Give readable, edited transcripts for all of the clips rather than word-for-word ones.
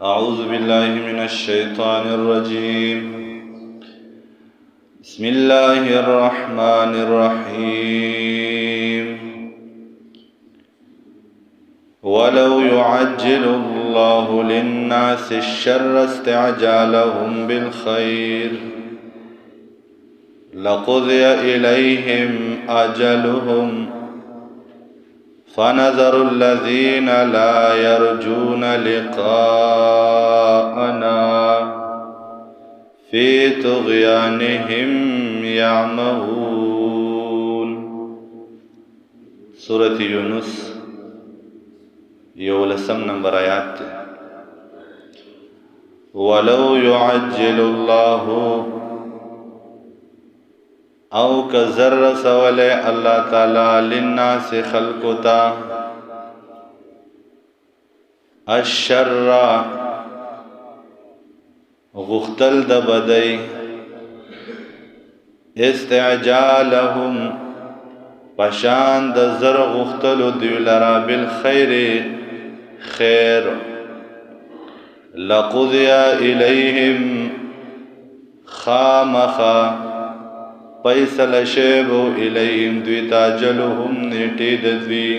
أعوذ بالله من الشيطان الرجيم. بسم الله الرحمن الرحيم. ولو يعجل الله للناس الشر استعجالهم بالخير لقضي إليهم أجلهم فنذر الذين لا يرجون لقاءنا في طغيانهم يعمهون. سورة یونس 11 نمبر آیات تے. ولو يعجل الله او کزر سوال اللہ تعالی للناس خلقتا الشر غختل د بدی استعجالهم پشان د زر غختل دیو لرا بالخیر خیر لقضی الیہم خامخا فیصل شیبو الیہم دوی تاجلهم نیٹی ددوی.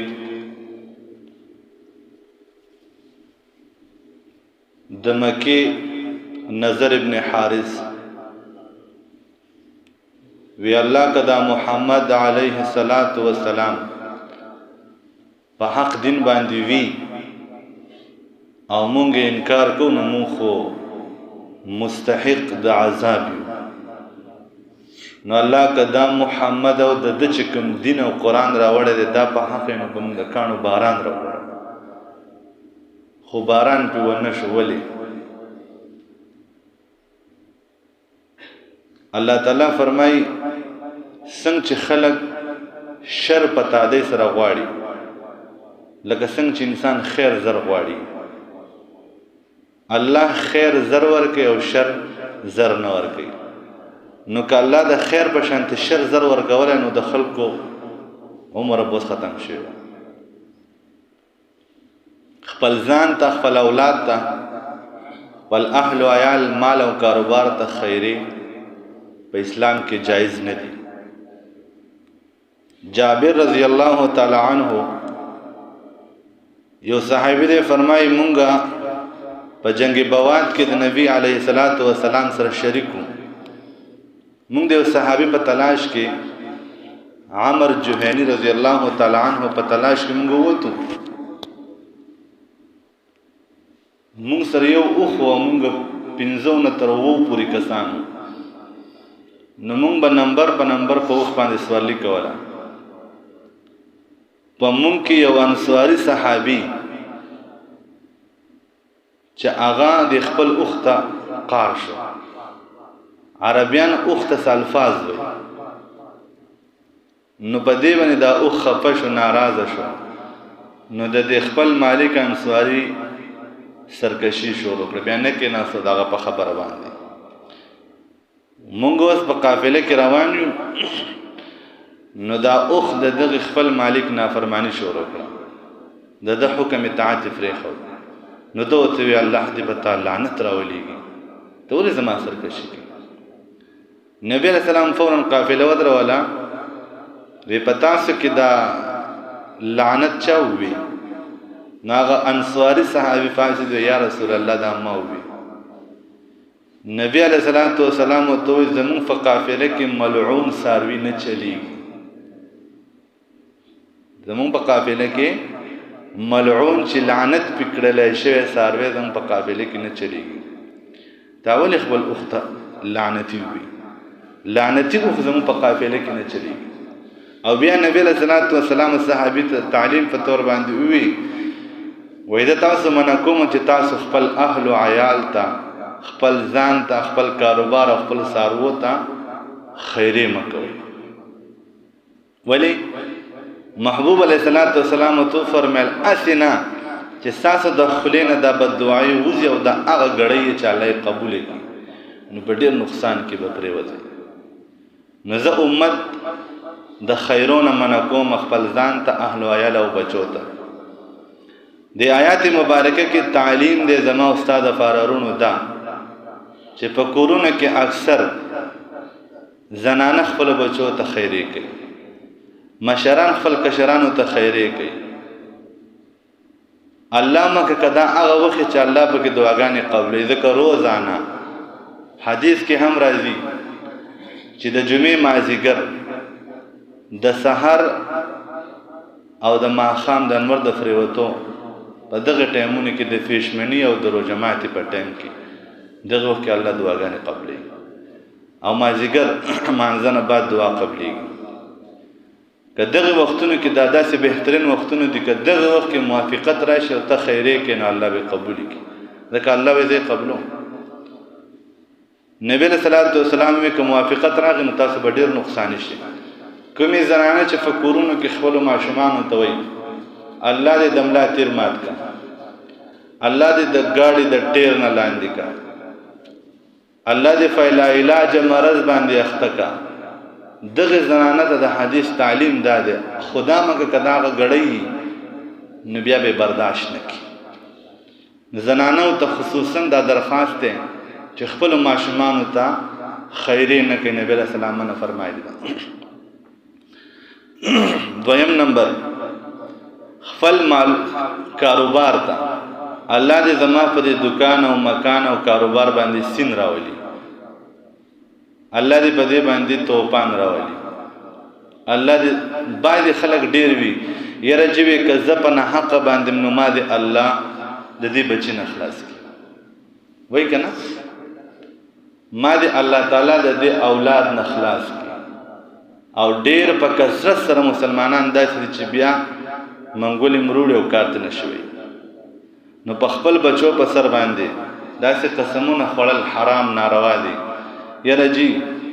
دمکی نظر ابن حارث وی اللہ کدا محمد علیہ السلام په حق دین باندې وی او مونږ انکار کو نو مونږ خو مستحق د عذاب یو. نو الله کدا محمد او د چکم دین او قرآن راوړی دی دا په حق نو کوم د کانو باران راوړی خو باران پې ونه شو. ولې؟ الله تعالی فرمای څنګه چې خلق شر په تادی سره غواړي لکه څنګه چې انسان خیر زر غواړي الله خیر زر ورکوي او شر زر نه ورکوي. نو که الله د خیر په شانت شر زر ورکولی نو د خلکو عمر بوس ختم شوی. خپل ځان ته خپل اولاد ته خپل اهل و عیال مال او کاروبار ته خیری په اسلام کې جایز نه دي. جابر رضی الله تعالی عنہ یو صحابی دی فرمای مونږه په جنگ بواد کې د نبی علیه السلام سره شریکو. مونږ د صحابي په تلاش کې عامر جوهینی رضی الله تعالی عنہ په تلاش کې مونږ وته. مونږ سره یو اوخو مونږ 15 تر 20 پوری کسان نو مونږ به نمبر په نمبر په اوخ باندې سوارلی کوله. په مونږ کې یو انصاری صحابي چې هغه د خپل اوخ ته قار شو. عربیان اوخ ته الفاظ وي نو په دې باندې دا اوخ خفه شو ناراضه شو نو د خپل مالک انصاری سرکشي شروع کړه. بیا نه کې ناست دغه په خبره باندې مونږ اوس په قافله کې روان یو نو دا اوخ د دغه خپل مالک نافرمانی شروع کړه د حکم اطاعت فریخو نو ته وی الله دې په تعالی لعنت راولېږي ته ولې زما سرکشي کوي. نبی علیہ السلام فوراً قافله ودروله وی پتا سو کې دا لعنت چا وی نو هغه انصاری صحابي فاسد یا رسول الله دا ما وی. نبی علیہ السلام تو زمون په قافله کې ملعون ساروی نه چلیږي. زمون په قافله کې ملعون چې لعنت پکړلای شوی ساروی زمون په قافله کې نه چلیږي. دا ولې خپل اخته لعنتی وی لعنتی خو زمون په قافله کې نه چلیږي. او بیا نبی علیہ السلام صحابي ته تعلیم په تور باندې وی وای دا تاسو منا کوم چې تاسو خپل اهل او عیال ته خپل ځان ته خپل کاروبار او خپل سارو ته خیره مکوئ. ولی محبوب علیہ السلام تو فرمایل اسنا چې تاسو د خلینه د بددعای وزي او د هغه غړی چې الله قبول کړي نو په ډیر نقصان کې به پریوځي. نو زه امت د خیرونه منکوم خپل ځان ته اهل او عیال او بچو ته د آیات مبارکه کې تعلیم د زما استاد فارارونو دا چې په کورونه کې اکثر زنانه خپل بچو ته خیری کوي، مشران خپل کشرانو ته خیری کوي. الله مکه کدا هغه وخت چې الله پکې دعاګانې قبلې. ذکر روزانه حدیث کې هم راځي چې د جمعې مازیګر د سحر او د ماښام د انور د فریوتو په دغه ټایمونو کې د فیشمنی او د روجماعتي په ټایم کې دغه وخت کې الله دعاګانې قبلې او مازیګر مانځنه بعد دعا قبلېږي. که دغه وختونو کې دا داسې بهترین وختونو دي که دغه وخت کې موافقت راشي او ته خیرې کې نو الله به قبول کړي، ځکه الله به زه قبلو. نبی علیہ الصلوۃ والسلام وی که موافقت راغی نو تاسو به ډېر نقصان شي. کومې زنانه چې فکرونو کې خپل ماشومان ته وایي الله دې د ملا تیر مات کا، الله دې د گاډي د ټیر نه لاندې کا، الله دې فیلا علاج مرض باندې اخته کا. دغه زنانه ته د حدیث تعلیم داده خدا مګه کداغه غړی نو بیا به برداشت نکي. زنانو ته خصوصا دا درخواست ده چې خپل ماشومان ته خیرې نه کوي. نبی رسول الله نے فرمایلی. دویم نمبر خپل مال کاروبار ته الله دې زما په دې دکان او مکان او کاروبار باندې سین راولي، الله دې په دې باندې توپان راولي. الله دې باندې خلق ډیر وي یره چې وي کذب نه حق باندې نو ما دې الله د دې بچی نه خلاص کړي. وای کنه ما دې الله تعالی د دې اولاد نه خلاص کړي. او ډیر په کثرت سره مسلمانان داسې چې بیا منګولې مروړي او کارت نشوي نو په خپل بچو په سر باندې داسې قسمونه خوړل حرام ناروا دي. یره جی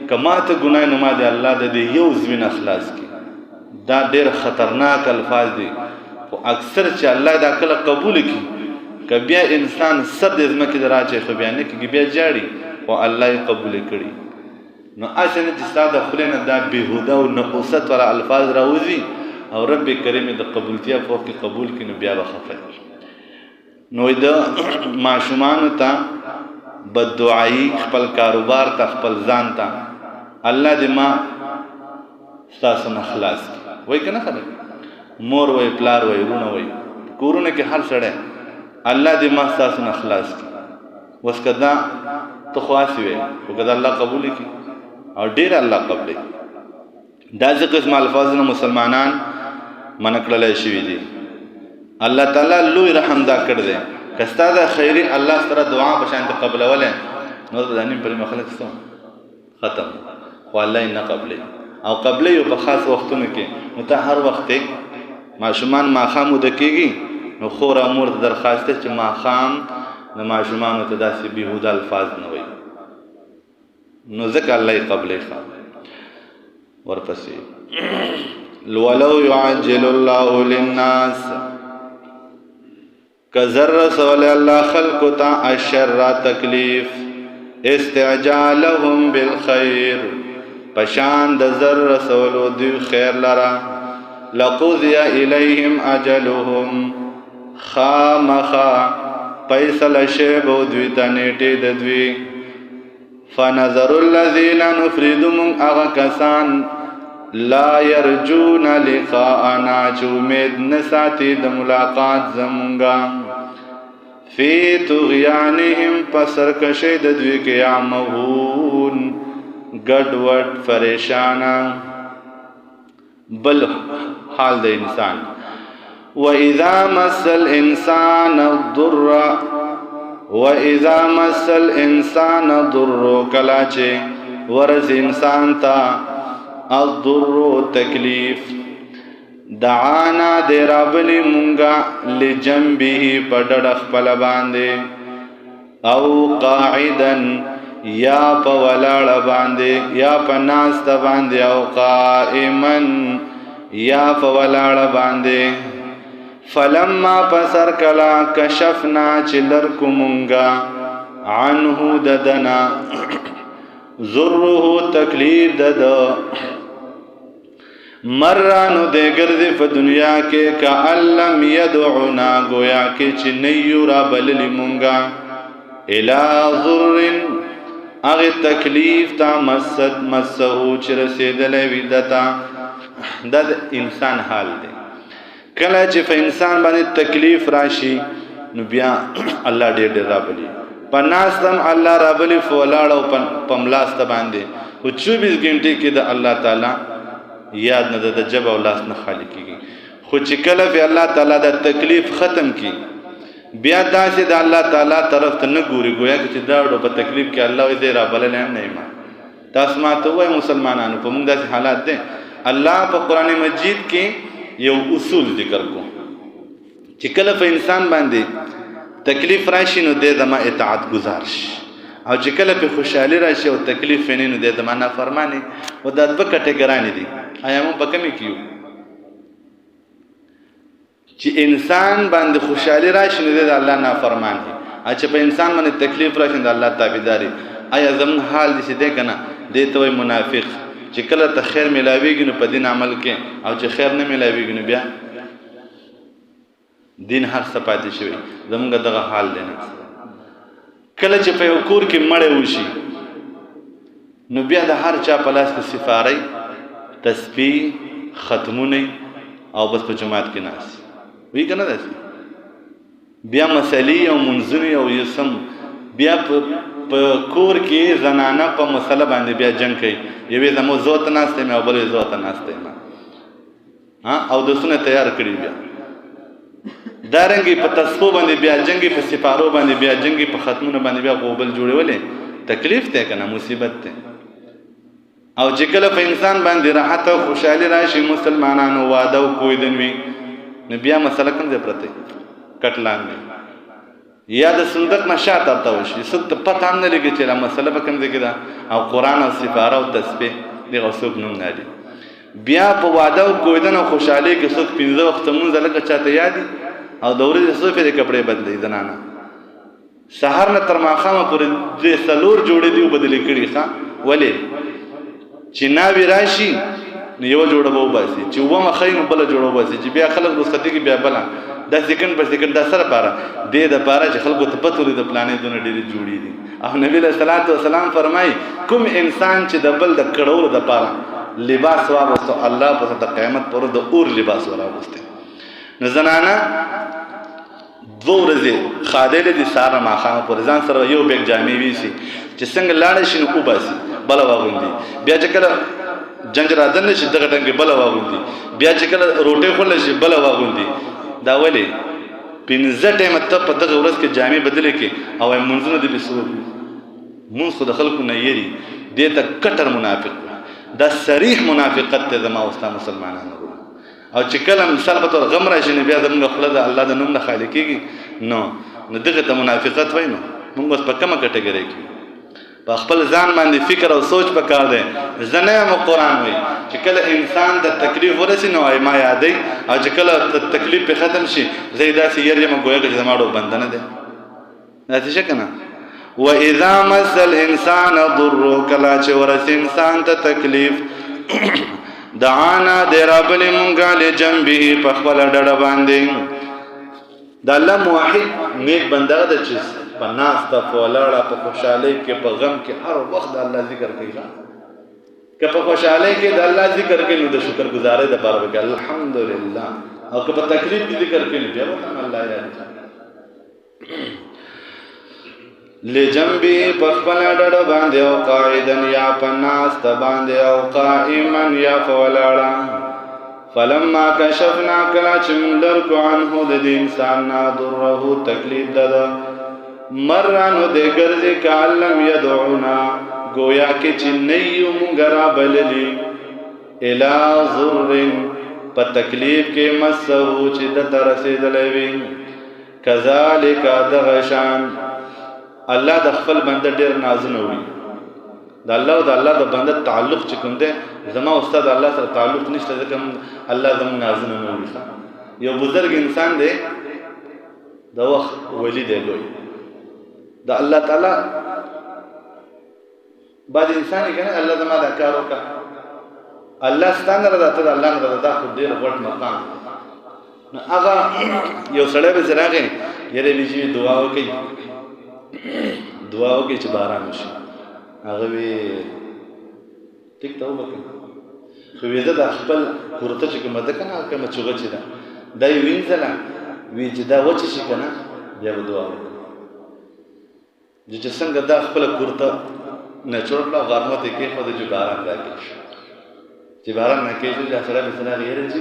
کما ته ګناه نه ما دې الله د دې یو ځوین اخلاص کی. دا ډېر خطرناک الفاظ دي او اکثر چې الله دا کله قبول کی ک بیا انسان سر دې زمکه دراچې خو بیا نه کی بیا جاړي او الله یې قبول کړي. نو اسنه چې ساده خلینه دا بهوده او نقوست ولا الفاظ راوځي او رب کریم د قبولتیا فوق قبول کینو بیا بخفه. نو د معشومان ته بددعایی خپل کاروبار ته خپل ځان ته الله دې ما تاسو نه خلاص وای کنه خبر مور وای پلار وای ورونه وای کورونه کې هر سړی الله دې ما تاسو نه خلاص وس کدا ته خواسی وای او کدا الله قبول کی او ډیر الله قبول کی. دا ځکه قسم الفاظونه مسلمانان منکړل شي دي. الله تعالی لوی رحم دا کړ دې کستا دا خیری الله سره دعا بشان ته قبول وله نو د انیم پر مخلص ختم خو الله نه قبل او قبل یو په خاص وختونو کې نو ته هر وخت ماشومان ماخام د کېږي نو خور امور درخواست چې ماخام د ماشومان ته داسې بهوده الفاظ نه وي نو ځکه الله یې قبل ښه. ورپسې ولو يعجل الله للناس کذر رسول الله خلق تا الشر تکلیف استعجالهم بالخير پشان د ذر رسول دی خیر لرا لقضي اليهم اجلهم خامخا فیصل شیب دوی تنیټی د دوی فنظر الذين نفردهم اغا کسان لا يرجون لقاءنا چومید نساتی د ملاقات زمونگا فی تغیانهم پسر کشید دوی که یعمهون گڑوڑ فریشانا. بل حال د انسان وَإِذَا مَسَّ الْإِنسَانَ الضُّرُّ کلاچے ورز انسان تا الضر تکلیف دعانا دے رابلی منگا لجنبه پڑڑخ پل باندے او قاعدن یا پا ولاڑ باندے یا پا ناست باندے او قائمن یا پا ولاڑ باندے فلما پسر کلا کشفنا چلرکو منگا عنہ ددنا ذره تکلیف دد مرانو دے گردی فی دنیا کے کألم یدعونا گویا کے چنیو را بللی مونگا الى ضرن اغی تکلیف تا مسہو چرسید لیوی دتا. دا انسان حال دے کلا چې په انسان باندې تکلیف راشي نو بیا الله ډېر ډېر رابلی په ناستم الله رابلی فولاړ او پملاسته باندې او 24 غنټې کې د الله تعالی یاد نه د جب او لاس نه خالی کیږي خو چې کله په الله تعالی د تکلیف ختم کی بیا داسې د الله تعالی طرف ته نه ګوري گویا چې دا ډو په تکلیف کې الله دې رابل نه ما تاسو ما ته وای مسلمانانو په موږ داسې حالات دي الله په قران مجید کې یو اصول ذکر کو چې کله په انسان باندې تکلیف راشي نو د زما اطاعت گزار شي او چې کله په خوشحالي راشي او تکلیف نه نو د زما نافرمانی او د دوه کټګرانی دي آیا مو په کمی کیو چې انسان باندې خوشحالي راشي نو د الله نافرمان دي او چې په انسان باندې تکلیف راشي د الله تابعداري آیا زمون حال دي څه ده کنه د ته منافق چې کله ته خیر ملاویږي نو په دین عمل کې او چې خیر نه ملاویږي نو بیا دین هر څه پاتې شوی زمونږ دغه حال دی نه کله چې په یو کور کې مړی وشي نو بیا د هر چا په لاس کې سفارۍ تسبیح ختمونه او بس په جماعت کې ناس وی کنه داسې بیا مسلې او منځونه او یسم بیا په کور کې زنانه په مسله باندې بیا جنگ کوي یوې زمو زوت ناسته مې او بلې زوت ناسته ما او د سونه تیار کړی بیا دارنګي په تسبو باندې بیا جنگي په سپارو باندې بیا جنگي په ختمونه باندې بیا غوبل جوړولې تکلیف ته کنه مصیبت ته او چې کله په انسان باندې راحت او خوشحالي راشي مسلمانانو واده او کوی دنوي نو بیا مسله کوم ځای پرته کټلان دی یا د صندوق نشاط ارته وشي ست پته هم نه لګي چې لا مسله به کوم ځای کې ده او قران او سفاره او تسبیح دغه څوک نوم نه دي بیا په واده او کویدن او خوشحالي کې څوک 15 وخت مونږ لکه چاته یادي او د ورځې څو پیری کپڑے بدلې زنانه سحر نه تر ماخامه پورې د سلور جوړې دی بدلې کړي ښا ولې چې ناوی راشي نو یو جوړه به وباسي چې و مخې نو بل جوړه وباسي چې بیا خلک رخصتي کې بیا بل دا سکند پر سکند دا سره پاره د پاره چې خلکو ته پته لري د پلانې دونه ډېری جوړې دي او نبی له صلوات و سلام فرمای کوم انسان چې د بل د کړهولو د پاره لباس واغوسته الله په د قیامت پر د اور لباس واغوسته نو زنانه دو ورځې خادله دي ساره ماخامه پر ځان سره یو بیگ جامې ویسي چې څنګه لاړ شي نو وباسي بل واغوندي بیا چې کله جنگ راځنه شي دغه ټنګ بل واغوندي بیا چې کله روټه خل شي بل واغوندي دا ولې پنځه ټیم ته په دغه ورځ کې جامې بدلې کې او منځونه دې بسو مونږ خو د خلکو نه یری دې ته کټر منافق دا صریح منافقت ته زما او اسلام مسلمانانو او چې کله مثال په تور غم راشي نه بیا زموږ خپل د الله د نوم نه خالي کېږي نو دغه ته منافقت وای نو موږ اوس په کومه کټګوري کې په خپل ځان باندې فکر او سوچ پکار دی زنه مو قران وای چې کله انسان د تکلیف ورسي نو ما یادې او چې کله تکلیف په ختم شي زیدا سي یری مو ګویا چې زماړو بندنه ده دا څه کنه واذا مس الانسان ضر کلا چې ورسي انسان ته تکلیف دعانا درابل مونږه له جنبه په خپل ډډه باندې د الله موحد نیک بنده د چیز په ناس ته فولاړه په خوشحالي کې په غم کې هر وخت د الله ذکر کوي که په خوشحالي کې د الله ذکر کوي نو د شکر گزارۍ د پاره وکړه الحمدلله او که په تکلیف کې ذکر کوي نو بیا وته الله یاد لجنبی پخپل ډډ باندې او قاعدن یا پناس ته باندې او قائما یا فولاړه فلما کشفنا کلا چې لرکو عنه د انسان نا ضره تکلیف دده مرانو د ګرځي کعلم يدعونا گویا کې چې نیو مونږ را بللی الی ضر په تکلیف کې مسو چې د ترسیدلې وي کذالک دغشان الله د خپل بنده ډیر نازونه وي د الله او د الله د بنده تعلق چې کوم دی زما استاد الله سره تعلق نشته ځکه الله زموږ نازونه نه وي یو بزرګ انسان دی د وخت ولی دی لوی د الله تعالی بعد انسان کنه الله زما دا کار وکړه الله ستانه راته د الله نه دا خو ډیر غټ مقام نو هغه یو سړی به راغی یره بیجی دعا وکي چې باران وشي هغه وی ټیک ته وکړه خو وېده د خپل کورته چې کومه ده کنه کومه چوغه چې ده دا یې وینځله وی چې دا وچه شي کنه بیا به دعا وکړه چې څنګه دا خپل کورته نه چورلا غرمه ته کې خو د باران راکې چې باران نه کېږي دا سره به سره یې چې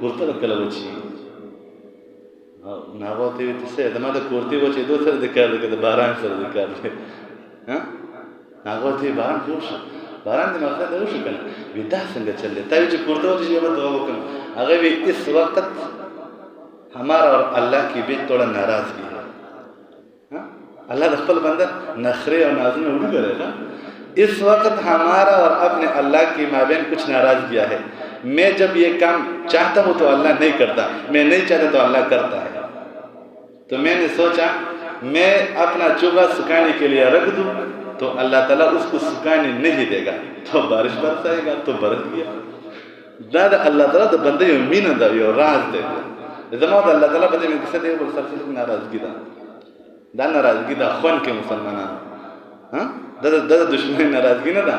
کورته کله وچی نه وته وي څه دا ما د کورته وچې دوه سره د کار د باران سره د کار ها هغه ته باران جوړ شو باران د مقصد دا شو کنه ودا څنګه چلے تا چې کورته وچې به دعا وکړم هغه وی اس وخت हमारा और अल्लाह की बीच थोड़ा नाराजगी है अल्लाह दखल बंदा नखरे और नाज़ में उड़ करेगा इस वक्त हमारा और अपने अल्लाह की माबेन कुछ नाराज़गियाँ है मैं जब ये काम चाहता हूँ तो अल्लाह नहीं करता मैं नहीं चाहता तो अल्लाह करता है तो मैंने सोचा मैं अपना चुगा सुखाने के लिए रख दूँ तो अल्लाह ताला उसको सुखाने नहीं देगा तो बारिश बरसाएगा तो बरस गया दादा अल्लाह ताला तो बंदे यो मीना दा यो राज दे زما د الله تعالی په دې کې څه دی بل سره ناراضګي ده دا ناراضګي ده خون کې مسلمانان ها د دشمن ناراضګي نه ده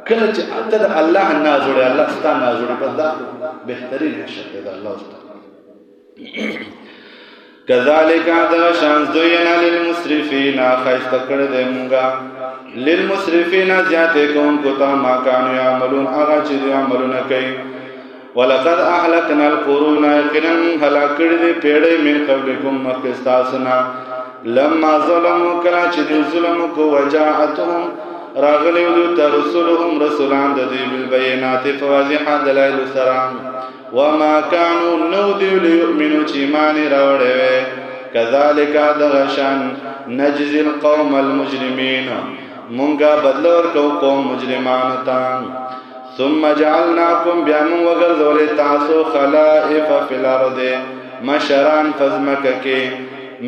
کله چې ته د الله نه جوړه الله ستاسو نه جوړه په دا بهترین شکل ده الله ستاسو كذلك هذا شان زينا للمسرفين خيست کړه دې مونږه للمسرفين ذات کوم کو تا ما كانوا يعملون هغه چې عملونه کوي ولقد اهلكنا القرون يقينا هلاکړي دي پیړې من قبلكم مخستاسنا لما ظلموا کلا چې ظلم کو وجاءتهم راغلي رسولهم رسولان د دې بالبينات فواضح دلائل سلام وما كانوا نودي ليؤمنوا چیمان راوړې كذلك دغشان نجزي القوم المجرمين مونږه بدلور کو قوم مجرمان تان ثم جعلناكم بیان وغرزول تاسو خلائف فی الارض مشران فزمکک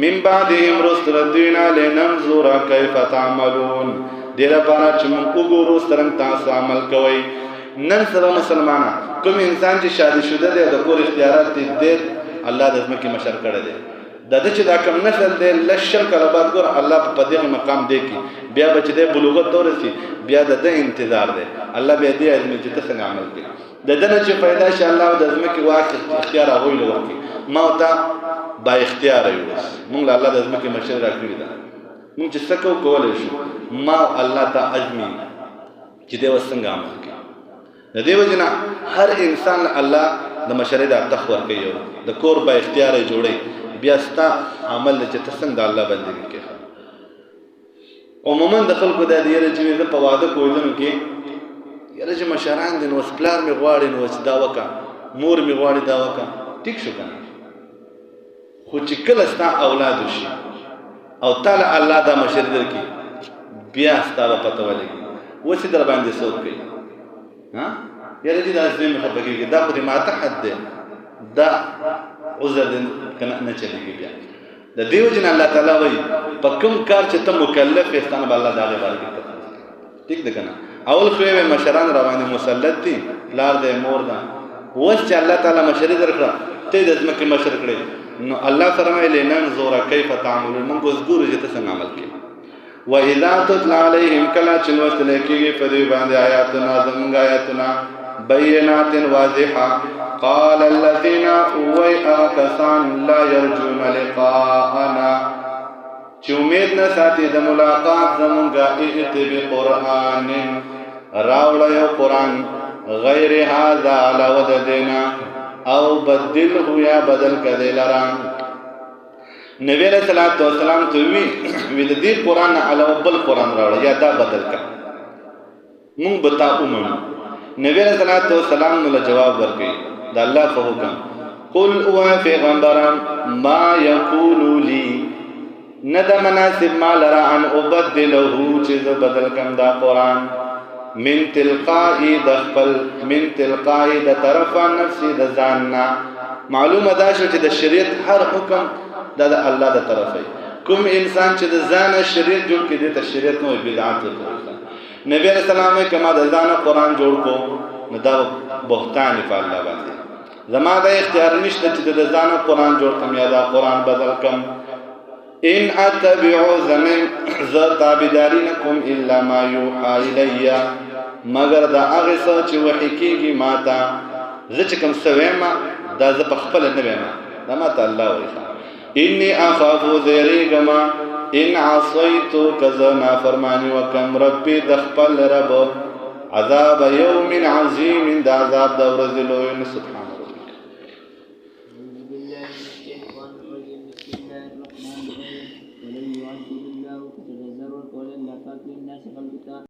من بعدهم رسل دینا لننظر کیف تعملون دیر پانا چمون اگورو سرنگ تاسو عمل کوئی نن سبا مسلمانا کوم انسان چې شادی شده دی د کور اختیارات دی الله د ازمکی مشر کړه دی د دې چې دا کم نسل دی لشل کله بعد ګور الله په دې مقام دی کی بیا بچ دی بلوغت تورسی بیا د انتظار دی الله بیا دې ازمه چې څنګه عمل کوي د دې چې پیدا شي الله د ازمکی واقع اختیار هغه لوري ما تا با اختیار یو مونږ الله د ازمکی مشر راکړی دا مونږ چې څه کولای شو ما الله تا ازمي چې دې وسنګ عمل کوي د دې وجنه هر انسان الله د مشر د تخور کوي د کور با اختیار جوړي بیا ستا عمل چې څنګه د الله بندګي کوي عموما د خلکو د دې رجوي د په واده کویدنو کې یره چې مشران دي نو سپلار می غواړي نو دا وکا مور می غواړي دا وکا ټیک شو کنه خو چې کله ستا اولاد شي او تعالی الله دا مشر درکې بیا ستا په پته ولګي وڅ در باندې سوت کوي ها یره دې د ازمه خبرګي دا خو دې ماته حد ده دا عذر کنه نه چلیږي بیا د دیو جن الله تعالی وای په کوم کار چې ته مکلف یې ستانه بل الله دغه بار کې ٹھیک ده کنه اول خو یې مشران رواني مسلط دي لار دې مور ده وڅ چې الله تعالی مشر درکړه ته د ځمکه مشر کړې نو الله فرمایي لنن زور کیف تعملون موږ ګورو چې څنګه عمل کوي واذا تتلى عليهم كلا چلوت لیکيږي په دې باندې آیاتنا زمونږ آیاتنا بینات واضحه قال الذين ويأكسان لا يرجون لقاءنا چې امید نه ساتي د ملاقات زمونږه ائت بقرآن راوړ یو قرآن غیر هذا علاوه د دینا او بدله یا بدل کړي لران نبی علیہ الصلوۃ والسلام ته وی د دې قرآن علاوه بل قرآن راوړ یا دا بدل کړه مونږ بتا اومن نبی علیہ الصلوۃ والسلام نو جواب ورکړي د الله په حکم قل او پیغمبران ما یقول لی ند مناسب ما لرا ان ابدله چې بدل کم دا قرآن من تلقائی دخل من تلقائی د طرف نفسی د ځاننا معلومه دا شو چې د شریعت هر حکم دا د الله د طرفه کوم انسان چې د ځان شریعت جوړ کړي د شریعت نو بدعت کوي نبی رسول الله کما د ځان قرآن جوړ کو نو دا بهتان په الله باندې زما دا اختیار نشته چې د ځانه قرآن جوړ کم یا دا قرآن بدل کم ان اتبعو زمین ز تابداری نکم الا ما یوحا الی مگر دا هغه څه چې وحی کیږي ماته زه چې کوم څه وایم دا زه په خپل نه وایم دا ماته الله وایي انی اخاف ذریګما ان عصیت کذا نافرمانی وکم ربی د خپل رب عذاب یوم عظیم دا عذاب د ورځې لوی سبحان ولن يعذب الله كتنزل ولن لا تاكل الناس خلقتا